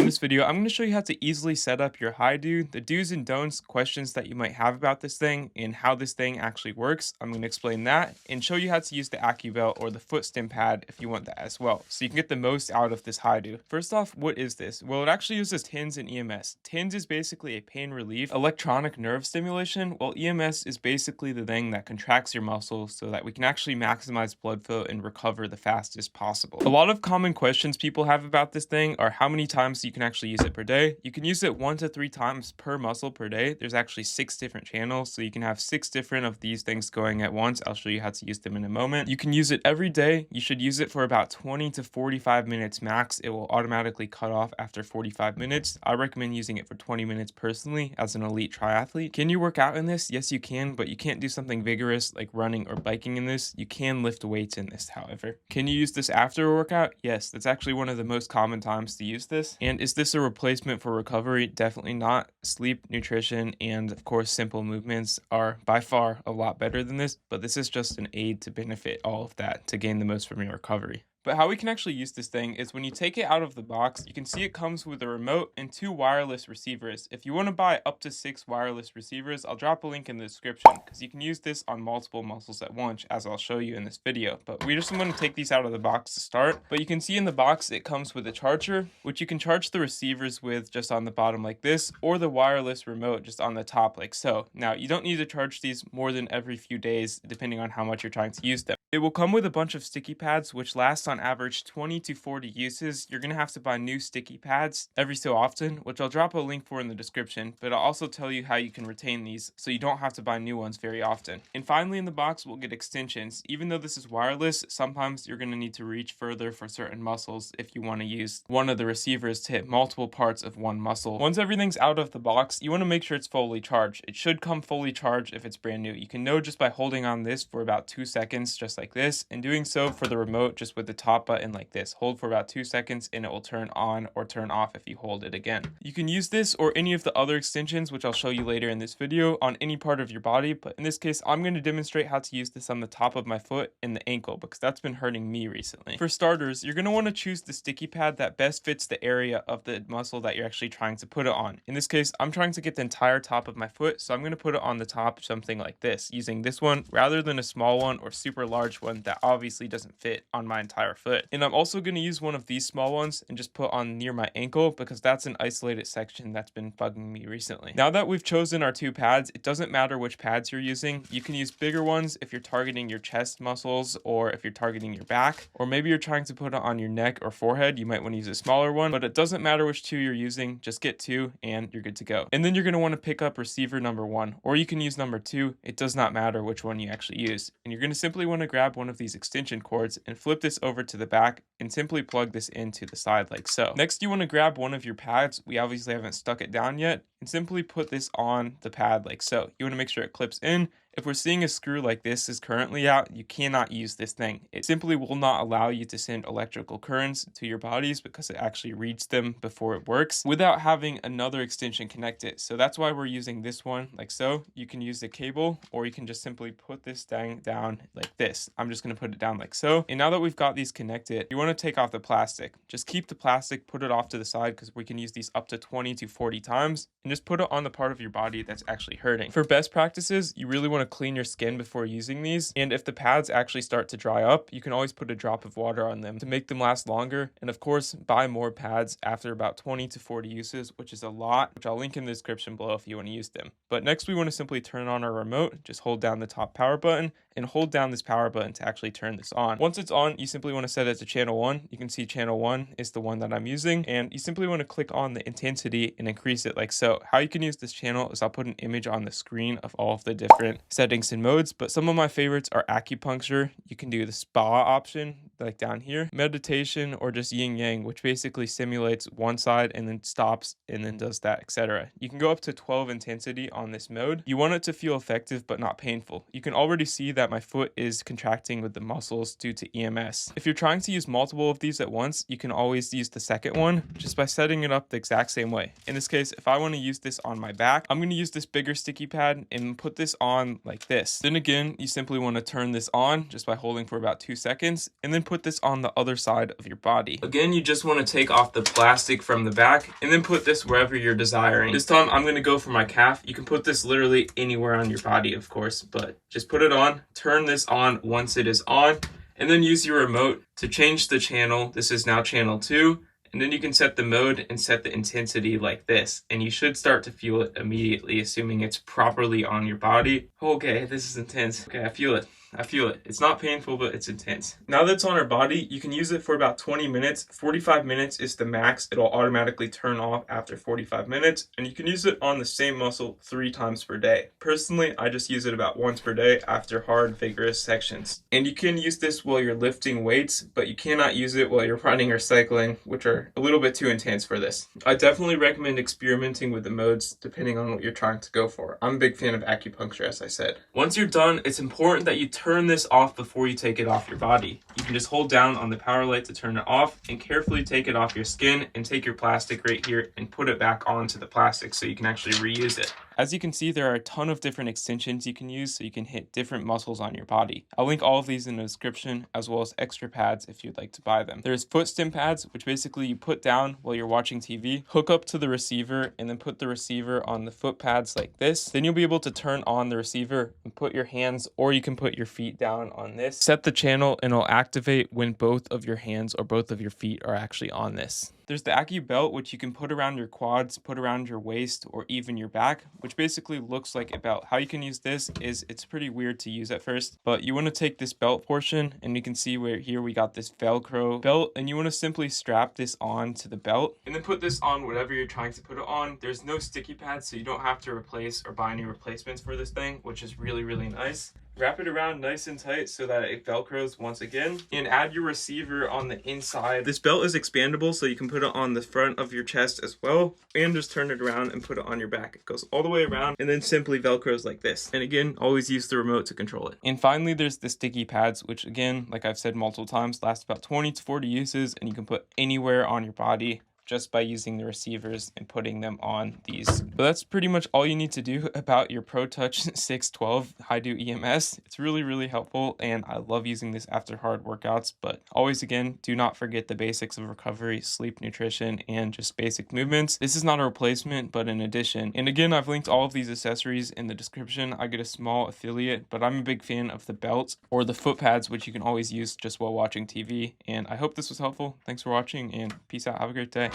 this video, I'm going to show you how to easily set up your HiDow, the do's and don'ts, questions that you might have about this thing, and how this thing actually works. I'm going to explain that and show you how to use the AcuBelt or the foot stim pad if you want that as well, so you can get the most out of this HiDow. First off, what is this? Well, it actually uses TENS and EMS. TENS is basically a pain relief electronic nerve stimulation, while EMS is basically the thing that contracts your muscles so that we can actually maximize blood flow and recover the fastest possible. A lot of common questions people have about this thing are how many times you can actually use it per day. You can use it 1 to 3 times per muscle per day. There's actually 6 different channels, so you can have 6 different of these things going at once. I'll show you how to use them in a moment. You can use it every day. You should use it for about 20 to 45 minutes max. It will automatically cut off after 45 minutes. I recommend using it for 20 minutes personally as an elite triathlete. Can you work out in this? Yes, you can, but you can't do something vigorous like running or biking in this. You can lift weights in this, however. Can you use this after a workout? Yes, that's actually one of the most common times to use this. And is this a replacement for recovery? Definitely not. Sleep, nutrition, and of course simple movements are by far a lot better than this, but this is just an aid to benefit all of that to gain the most from your recovery. But how we can actually use this thing is when you take it out of the box, you can see it comes with a remote and 2 wireless receivers. If you want to buy up to 6 wireless receivers, I'll drop a link in the description because you can use this on multiple muscles at once, as I'll show you in this video. But we just want to take these out of the box to start. But you can see in the box it comes with a charger, which you can charge the receivers with just on the bottom like this, or the wireless remote just on the top like so. Now, you don't need to charge these more than every few days, depending on how much you're trying to use them. It will come with a bunch of sticky pads, which last on average 20 to 40 uses. You're going to have to buy new sticky pads every so often, which I'll drop a link for in the description, but I'll also tell you how you can retain these so you don't have to buy new ones very often. And finally in the box, we'll get extensions. Even though this is wireless, sometimes you're going to need to reach further for certain muscles if you want to use one of the receivers to hit multiple parts of one muscle. Once everything's out of the box, you want to make sure it's fully charged. It should come fully charged if it's brand new. You can know just by holding on this for about 2 seconds, just like this, and doing so for the remote just with the top button like this. Hold for about 2 seconds and it will turn on or turn off if you hold it again. You can use this or any of the other extensions, which I'll show you later in this video, on any part of your body, but in this case I'm going to demonstrate how to use this on the top of my foot and the ankle because that's been hurting me recently. For starters, you're going to want to choose the sticky pad that best fits the area of the muscle that you're actually trying to put it on. In this case, I'm trying to get the entire top of my foot, so I'm going to put it on the top, something like this, using this one rather than a small one or super large one that obviously doesn't fit on my entire foot. And I'm also going to use one of these small ones and just put on near my ankle because that's an isolated section that's been bugging me recently. Now that we've chosen our 2 pads, it doesn't matter which pads you're using. You can use bigger ones if you're targeting your chest muscles or if you're targeting your back, or maybe you're trying to put it on your neck or forehead. You might want to use a smaller one, but it doesn't matter which 2 you're using. Just get 2 and you're good to go. And then you're going to want to pick up receiver number 1, or you can use number 2. It does not matter which one you actually use. And you're going to simply want to grab one of these extension cords and flip this over to the back and simply plug this into the side like so. Next, you want to grab one of your pads. We obviously haven't stuck it down yet, and simply put this on the pad like so. You want to make sure it clips in. If we're seeing a screw like this is currently out, you cannot use this thing. It simply will not allow you to send electrical currents to your bodies because it actually reads them before it works without having another extension connected. So that's why we're using this one like so. You can use the cable, or you can just simply put this thing down like this. I'm just going to put it down like so. And now that we've got these connected, you want to take off the plastic. Just keep the plastic, put it off to the side because we can use these up to 20 to 40 times, and just put it on the part of your body that's actually hurting. For best practices, you really want to clean your skin before using these, and if the pads actually start to dry up, you can always put a drop of water on them to make them last longer. And of course, buy more pads after about 20 to 40 uses, which is a lot, which I'll link in the description below if you want to use them. But next, we want to simply turn on our remote. Just hold down the top power button and hold down this power button to actually turn this on. Once it's on, you simply want to set it to channel 1. You can see channel 1 is the one that I'm using, and you simply want to click on the intensity and increase it like so. How you can use this channel is I'll put an image on the screen of all of the different settings and modes, but some of my favorites are acupuncture. You can do the spa option like down here, meditation, or just yin yang, which basically simulates one side and then stops and then does that, etc. You can go up to 12 intensity on this mode. You want it to feel effective but not painful. You can already see that my foot is contracting with the muscles due to EMS. If you're trying to use multiple of these at once, you can always use the second one just by setting it up the exact same way. In this case, if I want to use this on my back, I'm going to use this bigger sticky pad and put this on system like this. Then again, you simply want to turn this on just by holding for about 2 seconds and then put this on the other side of your body. Again, you just want to take off the plastic from the back and then put this wherever you're desiring. This time I'm going to go for my calf. You can put this literally anywhere on your body, of course, but just put it on, turn this on once it is on, and then use your remote to change the channel. This is now channel 2. And then you can set the mode and set the intensity like this. And you should start to feel it immediately, assuming it's properly on your body. Okay, this is intense. Okay, I feel it. I feel it. It's not painful, but it's intense. Now that's on our body, you can use it for about 20 minutes. 45 minutes is the max. It'll automatically turn off after 45 minutes. And you can use it on the same muscle 3 times per day. Personally, I just use it about once per day after hard, vigorous sections. And you can use this while you're lifting weights, but you cannot use it while you're running or cycling, which are a little bit too intense for this. I definitely recommend experimenting with the modes depending on what you're trying to go for. I'm a big fan of acupuncture, as I said. Once you're done, it's important that you turn this off before you take it off your body. You can just hold down on the power light to turn it off and carefully take it off your skin and take your plastic right here and put it back onto the plastic so you can actually reuse it. As you can see, there are a ton of different extensions you can use so you can hit different muscles on your body. I'll link all of these in the description as well as extra pads if you'd like to buy them. There's foot stim pads, which basically you put down while you're watching TV, hook up to the receiver, and then put the receiver on the foot pads like this. Then you'll be able to turn on the receiver and put your hands, or you can put your feet down on this. Set the channel and it'll activate when both of your hands or both of your feet are actually on this. There's the AcuBelt, which you can put around your quads, put around your waist, or even your back, which basically looks like a belt. How you can use this is it's pretty weird to use at first, but you want to take this belt portion, and you can see where here we got this Velcro belt, and you want to simply strap this on to the belt, and then put this on whatever you're trying to put it on. There's no sticky pads, so you don't have to replace or buy any replacements for this thing, which is really, really nice. Wrap it around nice and tight so that it velcros once again, and add your receiver on the inside. This belt is expandable, so you can put it on the front of your chest as well, and just turn it around and put it on your back. It goes all the way around and then simply velcros like this. And again, always use the remote to control it. And finally, there's the sticky pads, which again, like I've said multiple times, last about 20 to 40 uses, and you can put anywhere on your body just by using the receivers and putting them on these. But that's pretty much all you need to do about your Protouch 612 HiDow EMS. It's really, really helpful, and I love using this after hard workouts. But always, again, do not forget the basics of recovery, sleep, nutrition, and just basic movements. This is not a replacement, but an addition. And again, I've linked all of these accessories in the description. I get a small affiliate, but I'm a big fan of the belt or the foot pads, which you can always use just while watching TV. And I hope this was helpful. Thanks for watching, and peace out. Have a great day.